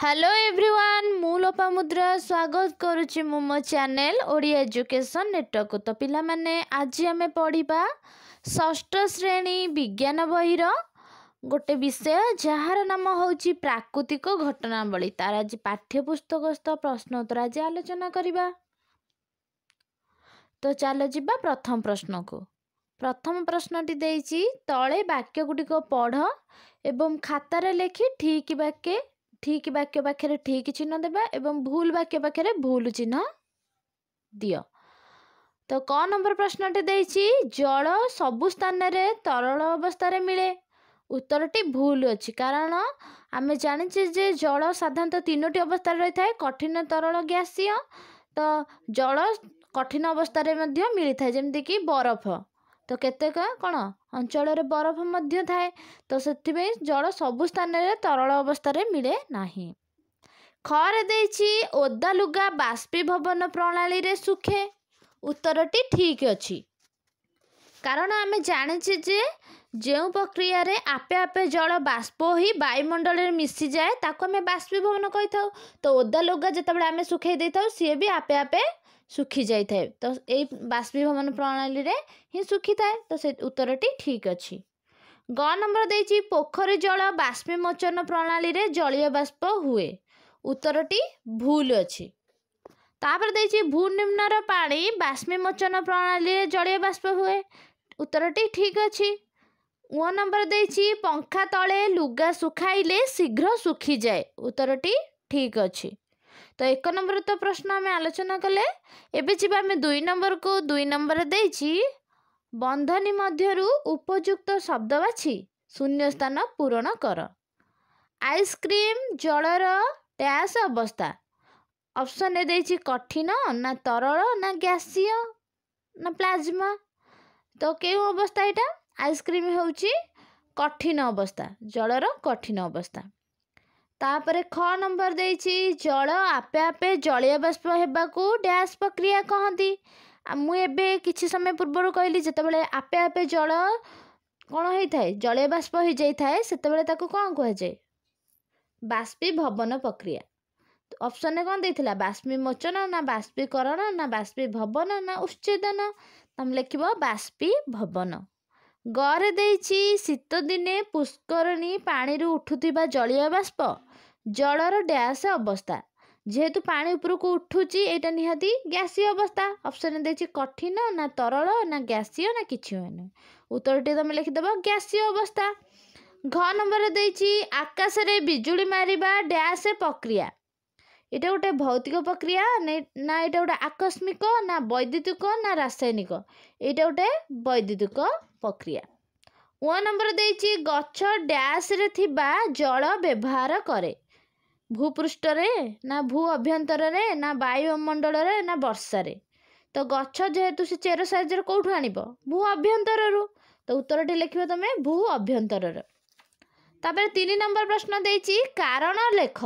Hello everyone मु लोपामुद्रा स्वागत करुच्ची मो चैनल ओडिया एजुकेशन नेटवर्क। तो पिला माने आज आमे पढ़िबा षष्ठ श्रेणी विज्ञान बहिर गोटे विषय जार नाम होची प्राकृतिक घटनावली। तार आज पाठ्यपुस्तकस्थ प्रश्नोत्तर आज आलोचना करिबा। तो चलो जिबा प्रथम प्रश्न को। प्रथम प्रश्नटी देइची तळे वाक्य गुडिक पढ़ एवं खातार लेखि ठीक वाक्य पाखे ठीक चिन्ह देबा एवं भूल वाक्य पाखे भूल चिन्ह दियो। तो क नंबर प्रश्नटी देइची जल सबु स्थान रे तरल अवस्था रे मिले। उत्तरटी भूल अछि कारण आमे जानिचे जे जल साधारणतः तीनोटी अवस्था रही थाए कठिन तरल गैसीय। तो जल कठिन अवस्था रे मध्य मिली थाए जेमति कि बरफ। तो केतेक कौन अंचल रे बरफ मध्य थाए। तो सेथिबे जल सबु स्थान रे तरल अवस्था रे मिले नाही। खरे देइछि ओदा लुगा बाष्पीभवन प्रणाली रे सुखे। उत्तरटी ठीक अछि कारण आमे जानिछि जे जेउ प्रक्रिया रे आपे आपे जल बाष्प होई वायुमंडल रे मिसी जाए ताको आमे बाष्पीभवन कहिथाउ। तो ओदा लुगा जेतेबेले आमे सुखै देइथाउ सिए भी आपे आपे सुखी जाई थाए। तो एई बाष्पीभवन प्रणाली रे ही सुखी थाए। तो से उत्तरटी ठीक अछि। ग नंबर देइछि पोखरी जल बाष्पीमोचन प्रणाली रे जलीय बाष्प हुए। उत्तरटी भूल अछि। तापर देइछि भूनिम्नर पानी बाष्पीमोचन प्रणाली रे जलीय बाष्प हुए। उत्तरटी ठीक अछि। व नंबर देइछि पंखा तळे लुगा सुखाइले शीघ्र सुखी जाए। उत्तरटी ठीक अछि। तो एक नंबर तो प्रश्न आम आलोचना कले। एबे जिबा आमे 2 नंबर को 2 नंबर देइछि बंधनी मध्यरु उपयुक्त शब्द बाछि शून्य स्थान पूरण कर। आइसक्रीम जलर डैश अवस्था। ऑप्शन ए देइछि कठिन ना तरल ना गैसीय ना प्लाज्मा। तो केउ अवस्था एटा आइसक्रीम होउछि कठिन अवस्था जलर कठिन अवस्था। तापरे ख नंबर देइछि जल आपे आपे जलीय बाष्प हेबाकू डैश प्रक्रिया कहंती। मु एबे किछि समय पूर्व कहली जेतेबेले आपे आपे जल कोन होई थाए जलीय बाष्प होई जाई थाए सेतेबेले ताको कोन कहै जाय बाष्पीभवन प्रक्रिया। ऑप्शन ए कोन देथिला बाष्पीमोचन ना बाष्पीकरण ना बाष्पीभवन ना उच्छेदन। हम लिखिबो बाष्पीभवन। गरे देइछि शीत दिने पुष्करणी पानी रु उठुथिबा जलीय बाष्प जलर डैश अवस्था। जेहेतु पानी ऊपर को उठुची एटा निहाती गैसीय अवस्था। ऑप्शन देछि कठिन ना तरल ना गैसीय ना किछि होने। उत्तरटी तुम लिखिदेबो गैसीय अवस्था। घ नंबर देछि आकाश रे बिजुली मारिबा डैश प्रक्रिया। एटा गोटे भौतिक प्रक्रिया ना एटा गोटे आकस्मिक ना वैद्युतिक ना रासायनिक। एटा गोटे वैद्युतिक प्रक्रिया। व नंबर देछि गछ डैश रे थिबा जल व्यवहार करे भूपृष्ठ रे ना भू अभ्यंतर रे ना वायुमंडल रे ना वर्षा रे। तो गछ जेहेतु से चेर साइज रे कोठु आनिबो भू अभ्यंतर रु। तो उत्तरटी लिखिबो तमे भू अभ्यंतर रे। तापर 3 नंबर प्रश्न देछि कारण लेख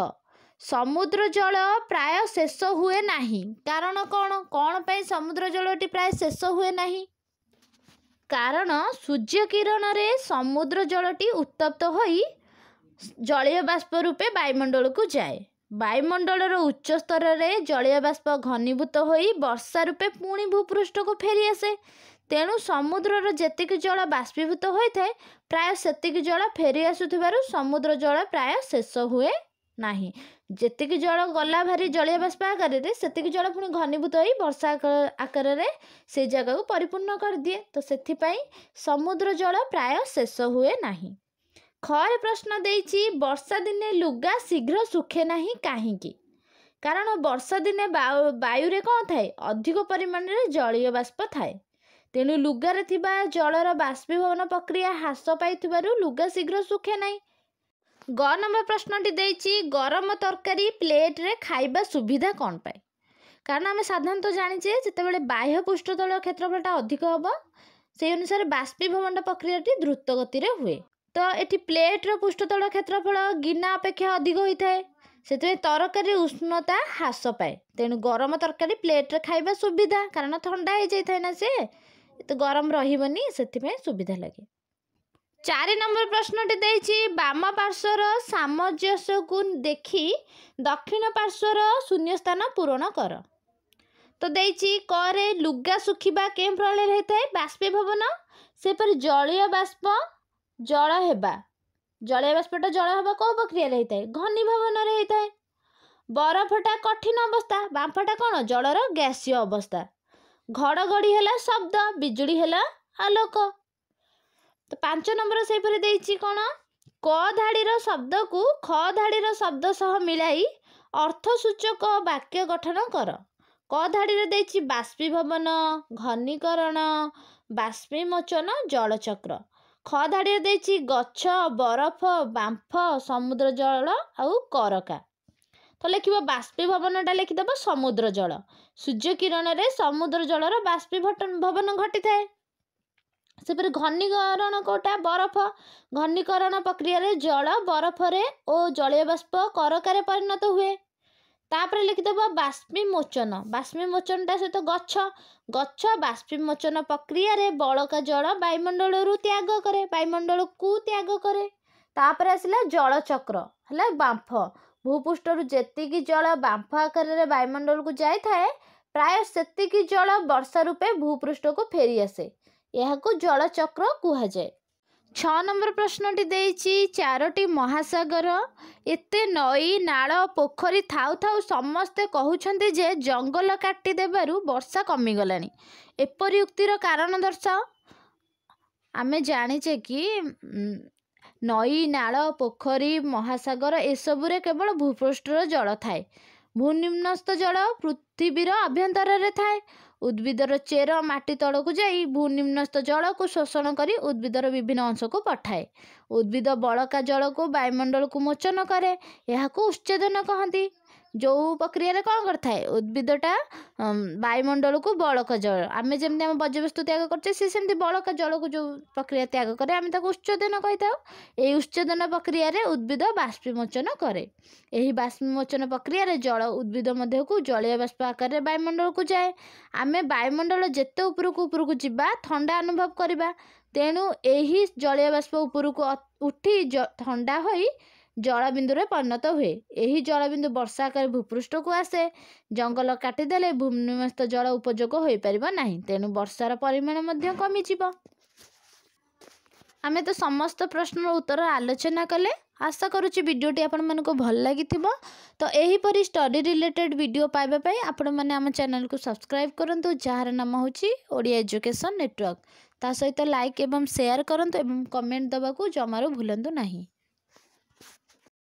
समुद्र जल प्राय शेष हुए नाही। कारण कोन कोन पई समुद्र जलटी प्राय शेष हुए नाही। कारण सूर्य किरण रे समुद्र जलटी उत्तप्त होई जलीय बाष्प रूपे वायुमंडल को जाए। वायुमंडल उच्च स्तर रे जलीय बाष्प घनीभूत होई वर्षा रूपे पुणी भूपृष्ठ को फेरी आसे। तेणु समुद्र जेतिक जल बाष्पीभूत होई थाए प्राय सेतिक जल फेरी आसुथिबारु समुद्र जल प्राय शेष हुए नाही। जेतिक जल गला भारी जलीय बाष्प आकार रे सेतिक जल पुणी घनीभूत होई वर्षा आकार रे से जगह को परिपूर्ण कर दिए। तो सेथि पई समुद्र जल प्राय शेष हुए नाही। खरे प्रश्न देइछि वर्षा दिने लुगा शीघ्र सुखे नाही काहींकी। कारण वर्षा दिने वायु रे कोन थाए अधिक परिमाण रे जलीय बाष्प थाए। तेणु लुगारे थिबा जलर बाष्पीभवन प्रक्रिया ह्रास पाइथिबारु लुगा शीघ्र सुखे नाही। ग नंबर प्रश्नटी देइछि गरम तरकारी प्लेट रे खाइबा सुविधा कोन पाए। कारण आमे साधारणतः जानिछे जेतेबेले बाह्य पृष्ठतल क्षेत्रफलटा अधिक हबो से अनुसार बाष्पीभवन प्रक्रियाटी द्रुत गति रे हुए। तो एटी प्लेट रो पृष्ठतल क्षेत्रफल गिना अपेक्षा अधिक होई थाए सेते तरकारी उष्णता ह्रास पाए। तेणु गरम तरकारी प्लेट रे खाइबा सुविधा कारण ठंडा हो जाई थाए ना से तो गरम रहिबनी सेति पे सुविधा लागे। चारि नंबर प्रश्नटी देइछि बाम पार्श्वर सामंजस्यକୁ देखि दक्षिण पार्श्वर शून्यस्थान पूरण कर। तो देइछि करे लुगा सुखिबा कें प्रणाली होता है बाष्पीभवन सेपरि जलीय बाष्प जल हेबा जलीय बाष्पटा जल हेबा को प्रक्रिया होता है घनीभवन होता है। बरफटा कठिन अवस्था बांफटा कौन जलर गैसीय अवस्था। घड़घड़ी है शब्द बिजुली है आलोक। तो 5 नंबर से कौन क धाड़ीर शब्द को ख धाड़ीर शब्द सह मिलाई अर्थसूचक वाक्य गठन कर। क धाड़ीर देइछि बाष्पीभवन घनीकरण बाष्पीमोचन जलचक्र। ख धाड़ीर देइछि गछ बरफ बांफ समुद्र जल आउ करका। तो लिखिबो बाष्पीभवनटा लिखिदेव समुद्र जल। सूर्य किरण रे समुद्र जलर बाष्पीभवन घटी थाए। सेपरि घनीकरण कोटा बरफ घनीकरण प्रक्रिया रे जल बरफ रे और जलीय बाष्प करकारे परिणत हुए। तापर लिखिदेव बाष्पीमोचन बाष्पीमोचनटा सहित गछ गछ बाष्पीमोचन प्रक्रिया रे बड़का जल वायुमंडल रु त्याग करे वायुमंडल को त्याग करे। तापर आसला जलचक्र है बांफ भूपृष्ठ जेतिकी जल बांफ आकार रे वायुमंडल को जाए थाए प्राय सेतिकी जल वर्षा रूपे भूपृष्ठ को फेरी आसे यह जलचक्र कहुए। 6 नंबर प्रश्नटी देइछि 4टी महासागर एते नई नाल पोखरी थाउ थाउ समस्ते कहउछन्ते जे जंगल काटी देबारु वर्षा कमी गलानी एपरि उक्तिर कारण दर्शाओ। आमे जानिचे कि नई नाल पोखरी महासागर एसबुरे केवल भूपृष्ठर जल थाए। भूनिम्नस्थ जल पृथ्वीर अभ्यंतर रे थाए। उद्भिदर चेर माटी तलकू जाई भूनिम्नस्थ जल को शोषण करी उद्भिदर विभिन्न अंश को पठाए। उद्भिद बड़का जल को वायुमंडल को मोचन करे यह उच्छेदन कहती। जो प्रक्रिया कौन करता उद्भिदटा वायुमंडल को बड़का जल आम जमी आम बर्ज्यवस्तु त्याग करते सेमती बड़का जल को जो प्रक्रिया त्याग करे आम उच्छेदन कही था। यही उच्छेदन प्रक्रिया रे उद्भिद बाष्पीमोचन करे। यही बाष्पीमोचन प्रक्रिया रे जल उद्भिद मध्य को जलीय बाष्प आकार रे वायुमंडल को जाए। आम वायुमंडल जेते उपरकू जीवा ठंडा अनुभव करवा तेणु यही जलीय बाष्प उपरकू उठी ठंडा होई जलबिंदु रे परिणत हुए। यही जलबिंदु वर्षा आकार भूपृष्ठ को आसे। जंगल काटिदेले भूनिम्नस्थ जल उपयोग हो पारिबो नाही तेणु वर्षार परिमाण मध्य कमी जीवो। आमे तो समस्त प्रश्नर उत्तर आलोचना कले। आशा करुच्ची वीडियोटी आपण मानको भल लागिथिबो। तो एही परी स्टडी रिलेटेड वीडियो पाइबा पई आपण माने हम चैनल को सब्सक्राइब करंतु जार नाम होची ओडिया एजुकेशन नेटवर्क। ता सहित लाइक एवं शेयर करंतु एवं कमेंट दबाकू जमारो भूलंतु नाही।